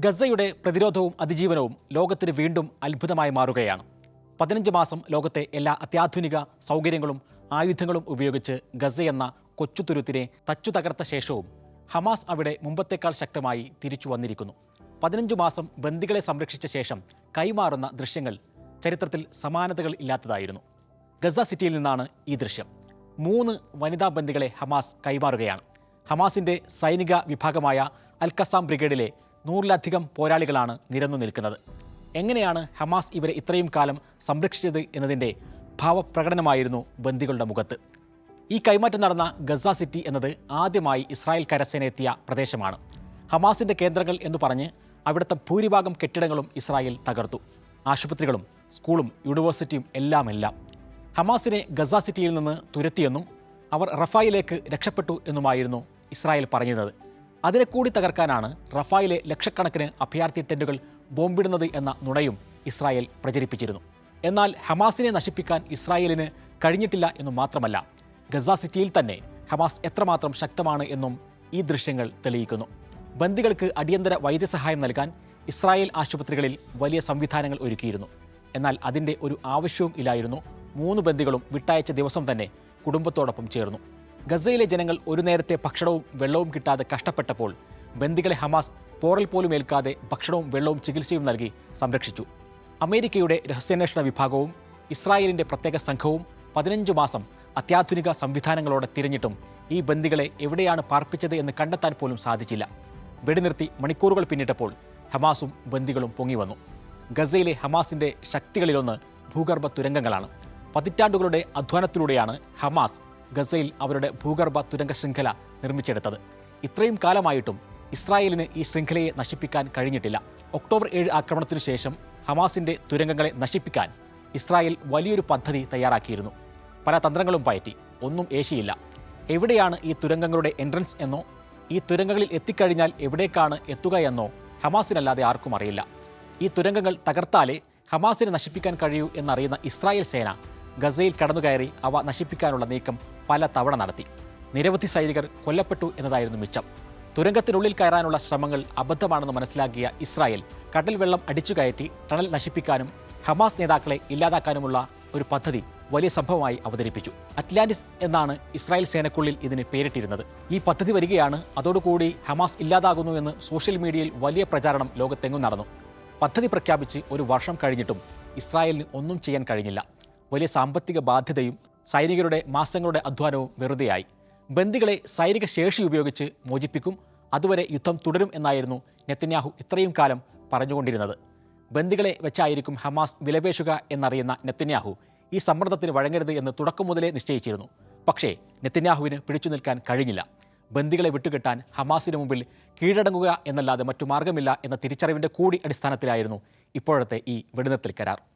ഗസയുടെ പ്രതിരോധവും അതിജീവനവും ലോകത്തിന് വീണ്ടും അത്ഭുതമായി മാറുകയാണ്. 15 മാസം ലോകത്തെ എല്ലാ അത്യാധുനിക സൗകര്യങ്ങളും ആയുധങ്ങളും ഉപയോഗിച്ച് ഗസയെന്ന കൊച്ചുതുരുത്തിനെ തച്ചു തകർത്ത ശേഷവും ഹമാസ് അവിടെ മുമ്പത്തേക്കാൾ ശക്തമായി തിരിച്ചു വന്നിരിക്കുന്നു. 15 മാസം ബന്ദികളെ സംരക്ഷിച്ച ശേഷം കൈമാറുന്ന ദൃശ്യങ്ങൾ ചരിത്രത്തിൽ സമാനതകൾ ഇല്ലാത്തതായിരുന്നു. ഗസ സിറ്റിയിൽ നിന്നാണ് ഈ ദൃശ്യം. 3 വനിതാ ബന്ദികളെ ഹമാസ് കൈമാറുകയാണ്. ഹമാസിന്റെ സൈനിക വിഭാഗമായ അൽ-ഖസാം ബ്രിഗേഡിലെ 100-ലധികം പോരാളികളാണ് നിരന്നു നിൽക്കുന്നത്. എങ്ങനെയാണ് ഹമാസ് ഇവരെ ഇത്രയും കാലം സംരക്ഷിച്ചത് എന്നതിൻ്റെ ഭാവപ്രകടനമായിരുന്നു ബന്ദികളുടെ മുഖത്ത്. ഈ കൈമാറ്റം നടന്ന ഗസ സിറ്റി എന്നത് ആദ്യമായി ഇസ്രായേൽ കരസേന എത്തിയ പ്രദേശമാണ്. ഹമാസിൻ്റെ കേന്ദ്രങ്ങൾ എന്ന് പറഞ്ഞ് അവിടുത്തെ ഭൂരിഭാഗം കെട്ടിടങ്ങളും ഇസ്രായേൽ തകർത്തു. ആശുപത്രികളും സ്കൂളും യൂണിവേഴ്സിറ്റിയും എല്ലാം. ഹമാസിനെ ഗസ സിറ്റിയിൽ നിന്ന് തുരത്തിയെന്നും അവർ റഫായിലേക്ക് രക്ഷപ്പെട്ടു എന്നുമായിരുന്നു ഇസ്രായേൽ പറഞ്ഞിരുന്നത്. അതിനെ കൂടി തകർക്കാനാണ് റഫായിലെ ലക്ഷക്കണക്കിന് അഭയാർത്ഥി ടെന്റുകൾ ബോംബിടുന്നത് എന്ന നുണയും ഇസ്രായേൽ പ്രചരിപ്പിച്ചിരുന്നു. എന്നാൽ ഹമാസിനെ നശിപ്പിക്കാൻ ഇസ്രായേലിന് കഴിഞ്ഞിട്ടില്ല എന്നു മാത്രമല്ല, ഗസ സിറ്റിയിൽ തന്നെ ഹമാസ് എത്രമാത്രം ശക്തമാണ് എന്നും ഈ ദൃശ്യങ്ങൾ തെളിയിക്കുന്നു. ബന്ദികൾക്ക് അടിയന്തര വൈദ്യസഹായം നൽകാൻ ഇസ്രായേൽ ആശുപത്രികളിൽ വലിയ സംവിധാനങ്ങൾ ഒരുക്കിയിരുന്നു. എന്നാൽ അതിൻ്റെ ഒരു ആവശ്യവും ഇല്ലായിരുന്നു. 3 ബന്ദികളും വിട്ടയച്ച ദിവസം തന്നെ കുടുംബത്തോടൊപ്പം ചേർന്നു. ഗസയിലെ ജനങ്ങൾ ഒരു നേരത്തെ ഭക്ഷണവും വെള്ളവും കിട്ടാതെ കഷ്ടപ്പെട്ടപ്പോൾ ബന്ദികളെ ഹമാസ് പോറൽ പോലും ഏൽക്കാതെ ഭക്ഷണവും വെള്ളവും ചികിത്സയും നൽകി സംരക്ഷിച്ചു. അമേരിക്കയുടെ രഹസ്യാന്വേഷണ വിഭാഗവും ഇസ്രായേലിൻ്റെ പ്രത്യേക സംഘവും 15 മാസം അത്യാധുനിക സംവിധാനങ്ങളോടെ തിരഞ്ഞിട്ടും ഈ ബന്ദികളെ എവിടെയാണ് പാർപ്പിച്ചത് എന്ന് കണ്ടെത്താൻ പോലും സാധിച്ചില്ല. വെടിനിർത്തി മണിക്കൂറുകൾ പിന്നിട്ടപ്പോൾ ഹമാസും ബന്ദികളും പൊങ്ങി വന്നു. ഗസയിലെ ഹമാസിൻ്റെ ശക്തികളിലൊന്ന് ഭൂഗർഭ തുരങ്കങ്ങളാണ്. പതിറ്റാണ്ടുകളുടെ അധ്വാനത്തിലൂടെയാണ് ഹമാസ് ഗസയിൽ അവരുടെ ഭൂഗർഭ തുരങ്ക ശൃംഖല നിർമ്മിച്ചെടുത്തത്. ഇത്രയും കാലമായിട്ടും ഇസ്രായേലിന് ഈ ശൃംഖലയെ നശിപ്പിക്കാൻ കഴിഞ്ഞിട്ടില്ല. ഒക്ടോബർ 7 ആക്രമണത്തിനു ശേഷം ഹമാസിൻ്റെ തുരങ്കങ്ങളെ നശിപ്പിക്കാൻ ഇസ്രായേൽ വലിയൊരു പദ്ധതി തയ്യാറാക്കിയിരുന്നു. പല തന്ത്രങ്ങളും പയറ്റി. ഒന്നും ഏശിയില്ല. എവിടെയാണ് ഈ തുരങ്കങ്ങളുടെ എൻട്രൻസ് എന്നോ ഈ തുരങ്കങ്ങളിൽ എത്തിക്കഴിഞ്ഞാൽ എവിടേക്കാണ് എത്തുക എന്നോ ഹമാസിനല്ലാതെ ആർക്കും അറിയില്ല. ഈ തുരങ്കങ്ങൾ തകർത്താലേ ഹമാസിനെ നശിപ്പിക്കാൻ കഴിയൂ എന്നറിയുന്ന ഇസ്രായേൽ സേന ഗസയിൽ കടന്നുകയറി അവ നശിപ്പിക്കാനുള്ള നീക്കം പല തവണ നടത്തി. നിരവധി സൈനികർ കൊല്ലപ്പെട്ടു എന്നതായിരുന്നു മിച്ചം. തുരങ്കത്തിനുള്ളിൽ കയറാനുള്ള ശ്രമങ്ങൾ അബദ്ധമാണെന്ന് മനസ്സിലാക്കിയ ഇസ്രായേൽ കടൽ വെള്ളം അടിച്ചു കയറ്റി ടണൽ നശിപ്പിക്കാനും ഹമാസ് നേതാക്കളെ ഇല്ലാതാക്കാനുമുള്ള ഒരു പദ്ധതി വലിയ സംഭവമായി അവതരിപ്പിച്ചു. അറ്റ്ലാന്റിസ് എന്നാണ് ഇസ്രായേൽ സേനക്കുള്ളിൽ ഇതിന് പേരിട്ടിരുന്നത്. ഈ പദ്ധതി വരികയാണ്, അതോടുകൂടി ഹമാസ് ഇല്ലാതാകുന്നു എന്ന് സോഷ്യൽ മീഡിയയിൽ വലിയ പ്രചാരണം ലോകത്തെങ്ങും നടന്നു. പദ്ധതി പ്രഖ്യാപിച്ച് 1 വർഷം കഴിഞ്ഞിട്ടും ഇസ്രായേലിന് ഒന്നും ചെയ്യാൻ കഴിഞ്ഞില്ല. വലിയ സാമ്പത്തിക ബാധ്യതയും സൈനികരുടെ മാസങ്ങളുടെ അധ്വാനവും വെറുതെയായി. ബന്ദികളെ സൈനിക ശേഷി ഉപയോഗിച്ച് മോചിപ്പിക്കും, അതുവരെ യുദ്ധം തുടരും എന്നായിരുന്നു നെതന്യാഹു ഇത്രയും കാലം പറഞ്ഞുകൊണ്ടിരുന്നത്. ബന്ദികളെ വെച്ചായിരിക്കും ഹമാസ് വിലപേശുക എന്നറിയുന്ന നെതന്യാഹു ഈ സമ്മർദ്ദത്തിന് വഴങ്ങരുത് എന്ന് തുടക്കം മുതലേ നിശ്ചയിച്ചിരുന്നു. പക്ഷേ നെതന്യാഹുവിന് പിടിച്ചു നിൽക്കാൻ കഴിഞ്ഞില്ല. ബന്ദികളെ വിട്ടുകിട്ടാൻ ഹമാസിന് മുമ്പിൽ കീഴടങ്ങുക എന്നല്ലാതെ മറ്റു മാർഗമില്ല എന്ന തിരിച്ചറിവിൻ്റെ കൂടി അടിസ്ഥാനത്തിലായിരുന്നു ഇപ്പോഴത്തെ ഈ വെടിനിർത്തൽ കരാർ.